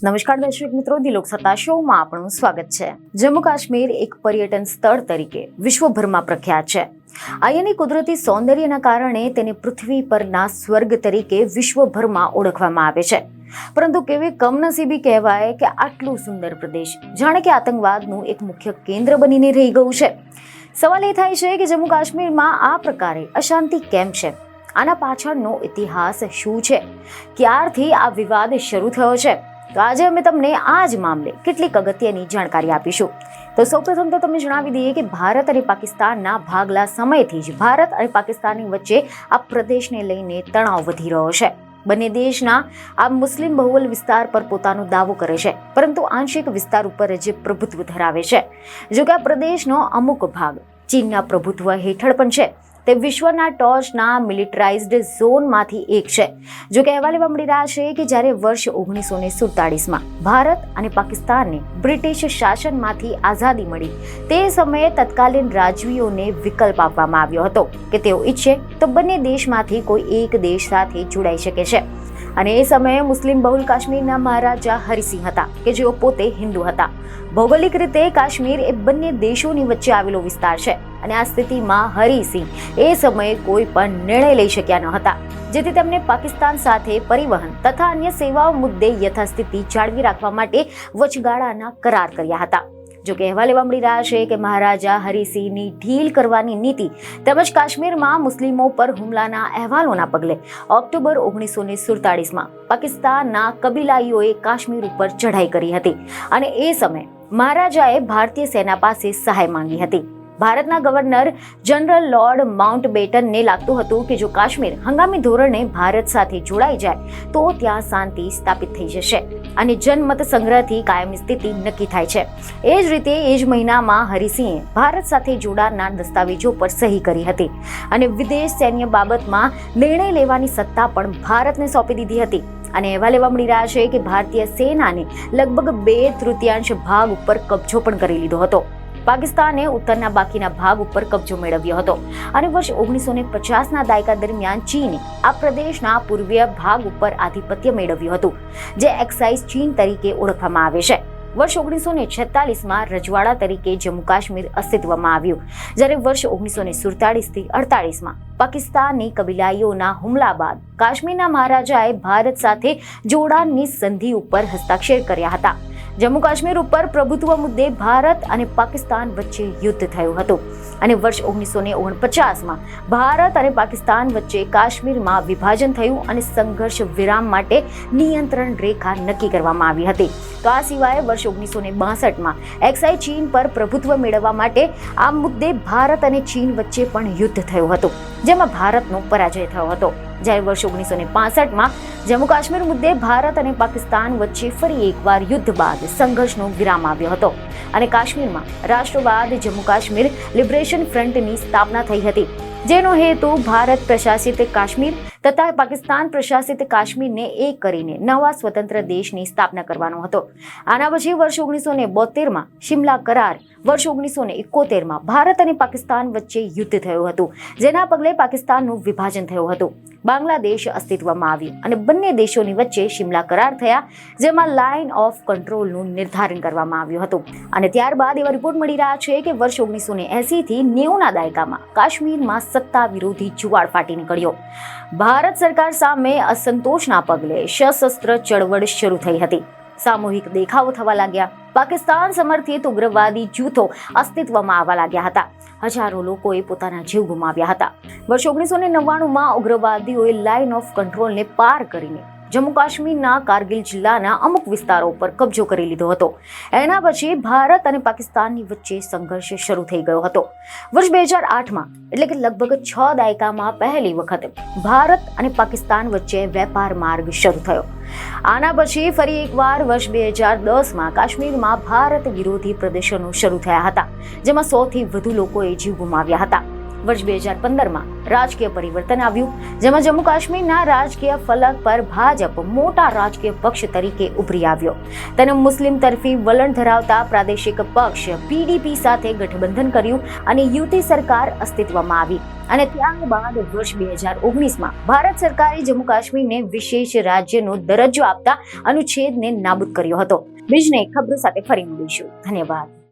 નમસ્કાર દર્શક મિત્રો, દિલોક સત્તા શોમાં આપણું સ્વાગત છે। જમ્મુ કાશ્મીર એક પર્યટન સ્થળ તરીકે વિશ્વભરમાં પ્રખ્યાત છે। અહીંયાની કુદરતી સૌંદર્યના કારણે તેને પૃથ્વી પરના સ્વર્ગ તરીકે વિશ્વભરમાં ઓળખવામાં આવે છે। પરંતુ કેવી કમનસીબી કહેવાય કે આટલું સુંદર પ્રદેશ જાણે કે આતંકવાદનું એક મુખ્ય કેન્દ્ર બનીને રહી ગયું છે। સવાલ એ થાય છે કે જમ્મુ કાશ્મીરમાં આ પ્રકારે અશાંતિ કેમ છે? આના પાછળનો ઇતિહાસ શું છે? ક્યારથી આ વિવાદ શરૂ થયો છે? તો આજે અમે તમને આ જ મામલે કેટલીક અગત્યની જાણકારી આપીશું। તો સૌપ્રથમ તો તમને જણાવી દઈએ કે ભારત અને પાકિસ્તાનના ભાગલા સમયથી જ ભારત અને પાકિસ્તાનની વચ્ચે આ પ્રદેશને લઈને તણાવ વધી રહ્યો છે। બંને દેશના આ મુસ્લિમ બહુલ વિસ્તાર પર પોતાનો દાવો કરે છે, પરંતુ આંશિક વિસ્તાર ઉપર જ પ્રભુત્વ ધરાવે છે। જો કે આ પ્રદેશનો અમુક ભાગ ચીનના પ્રભુત્વ હેઠળ પણ છે। તે વિશ્વના ટોચના મિલિટરાઇઝ્ડ ઝોનમાંથી એક છે। જો કે અહેવાલ એવા મળી રહ્યા છે કે જ્યારે વર્ષ 1947માં ભારત અને પાકિસ્તાનને બ્રિટિશ શાસનમાંથી આઝાદી મળી, તે સમયે તત્કાલીન રાજવીઓને વિકલ્પ આપવામાં આવ્યો હતો કે તેઓ ઈચ્છે તો બંને દેશમાંથી કોઈ એક દેશ સાથે જોડાઈ શકે છે। અને એ સમયે મુસ્લિમ બહુલ કાશ્મીરના મહારાજા હરિસિંહ હતા કે જેઓ પોતે હિન્દુ હતા। ભૌગોલિક રીતે કાશ્મીર એ બંને દેશોની વચ્ચે આવેલો વિસ્તાર છે અને આ સ્થિતિમાં હરિસિંહ એ સમયે કોઈ પણ નિર્ણય લઈ શક્યા ન હતા, જેથી તેમને પાકિસ્તાન સાથે પરિવહન તથા અન્ય સેવાઓ મુદ્દે યથાસ્થિતિ જાળવી રાખવા માટે વચગાળાના કરાર કર્યા હતા। જો કે અહેવાલ એવા મળી રહ્યા છે કે મહારાજા હરિસિંહની ઢીલ કરવાની નીતિ તેમજ કાશ્મીરમાં મુસ્લિમો પર હુમલાના અહેવાલોના પગલે ઓક્ટોબર 1947માં પાકિસ્તાનના કબીલાઈઓએ કાશ્મીર ઉપર ચઢાઈ કરી હતી અને એ સમયે મહારાજાએ ભારતીય સેના પાસે સહાય માંગી હતી। ભારતના ગવર્નર જનરલ લોર્ડ માઉન્ટબેટનને લાગતું હતું કે જો કાશ્મીર હંગામી ધોરણે ભારત સાથે જોડાઈ જાય તો ત્યાં શાંતિ સ્થાપિત થઈ જશે અને જનમત સંગ્રહથી કાયમી સ્થિતિ નક્કી થાય છે। એ જ રીતે એ જ મહિનામાં હરિસિંહે ભારત સાથે જોડાણના દસ્તાવેજો પર સહી કરી હતી અને વિદેશ સૈન્ય બાબતમાં નિર્ણય લેવાની સત્તા પણ ભારતને સોંપી દીધી હતી। અને અહેવાલ એવા મળી રહ્યા છે કે ભારતીય સેનાને લગભગ 2/3 ભાગ ઉપર કબજો પણ કરી લીધો હતો। પાકિસ્તાને ઉત્તરના બાકીના ભાગ ઉપર કબજો મેળવ્યો હતો અને વર્ષ 1950ના દાયકા દરમિયાન ચીને આ પ્રદેશના પૂર્વીય ભાગ ઉપર આધિપત્ય મેળવ્યું હતું, જે એક્સાઇઝ ચીન તરીકે ઓળખવામાં આવે છે। વર્ષ 1946માં રજવાડા તરીકે જમ્મુ કાશ્મીર અસ્તિત્વમાં આવ્યું, જ્યારે વર્ષ 1947થી 48માં પાકિસ્તાની કબીલાઈઓના હુમલા બાદ કાશ્મીરના મહારાજાએ ભારત સાથે જોડાણની સંધિ ઉપર હસ્તાક્ષર કર્યા હતા। જમ્મુ કાશ્મીર ઉપર પ્રભુત્વ મુદ્દે ભારત અને પાકિસ્તાન વચ્ચે યુદ્ધ થયું હતું અને વર્ષ 1949માં ભારત અને પાકિસ્તાન વચ્ચે કાશ્મીરમાં વિભાજન થયું અને સંઘર્ષ વિરામ માટે નિયંત્રણ રેખા નક્કી કરવામાં આવી હતી। તો આ સિવાય વર્ષ 1962માં એક્સાઇ ચીન પર પ્રભુત્વ મેળવવા માટે આ મુદ્દે ભારત અને ચીન વચ્ચે પણ યુદ્ધ થયું હતું, જેમાં ભારતનો પરાજય થયો હતો। જ્યારે વર્ષ 1965માં જમ્મુ કાશ્મીર મુદ્દે ભારત અને પાકિસ્તાન વચ્ચે ફરી એકવાર યુદ્ધ બાદ સંઘર્ષનો વિરામ આવ્યો હતો અને કાશ્મીરમાં રાષ્ટ્રવાદ જમ્મુ કાશ્મીર લિબરેશન ફ્રન્ટની સ્થાપના થઈ હતી, જેનો હેતુ ભારત પ્રશાસિત કાશ્મીર તથા પાકિસ્તાન પ્રશાસિત કાશ્મીરને એક કરીને નવા સ્વતંત્ર દેશની સ્થાપના કરવાનો હતો। આના પછી વર્ષ 1972માં શિમલા કરાર, વર્ષ 1971માં ભારત અને પાકિસ્તાન વચ્ચે યુદ્ધ થયું હતું, જેના પગલે પાકિસ્તાનનું વિભાજન થયું હતું। બાંગ્લાદેશ અસ્તિત્વમાં આવ્યું અને બંને દેશોની વચ્ચે શિમલા કરાર થયા, જેમાં લાઇન ઓફ કંટ્રોલનું નિર્ધારણ કરવામાં આવ્યું હતું। અને ત્યારબાદ એવા રિપોર્ટ મળી રહ્યા છે કે વર્ષ 1980થી 90ના દાયકામાં કાશ્મીરમાં સત્તા વિરોધી જુવાળ ફાટી નીકળ્યો। ભારત સરકાર સામે અસંતોષના પગલે સશસ્ત્ર ચળવળ શરૂ થઈ હતી, સામૂહિક દેખાવો થવા લાગ્યા, પાકિસ્તાન સમર્થિત ઉગ્રવાદી જૂથો અસ્તિત્વમાં આવવા લાગ્યા હતા, હજારો લોકોએ પોતાના જીવ ગુમાવ્યા હતા। વર્ષ 1999માં ઉગ્રવાદીઓએ લાઇન ઓફ કંટ્રોલને પાર કરીને જમ્મુ કાશ્મીરના કારગિલ જિલ્લાના અમુક વિસ્તારો પર કબજો કરી લીધો હતો। એના પછી ભારત અને પાકિસ્તાનની વચ્ચે સંઘર્ષ શરૂ થઈ ગયો હતો। વર્ષ 2008માં એટલે કે લગભગ 6 દાયકામાં પહેલી વખત ભારત અને પાકિસ્તાન વચ્ચે વેપાર માર્ગ શરૂ થયો। આના પછી ફરી એકવાર વર્ષ 2010માં કાશ્મીરમાં ભારત વિરોધી પ્રદર્શનો શરૂ થયા હતા, જેમાં 100થી વધુ લોકોએ જીવ ગુમાવ્યા હતા। વર્ષ 2015માં રાજકીય પરિવર્તન આવ્યું, જેમાં જમ્મુ કાશ્મીરના રાજકીય ફલક પર ભાજપ મોટા રાજકીય પક્ષ તરીકે ઉભરી આવ્યો. તેને મુસ્લિમ તરફી વલણ ધરાવતા પ્રાદેશિક પક્ષ PDP સાથે ગઠબંધન કર્યું અને યુતિ સરકાર અસ્તિત્વમાં આવી. અને ત્યારબાદ વર્ષ 2019માં ભારત સરકારે જમ્મુ કાશ્મીરને વિશેષ રાજ્યનો દરજ્જો આપતા અનુચ્છેદને નાબૂદ કર્યો હતો. બીજને ખબરો સાથે ફરી મળીશું. ધન્યવાદ.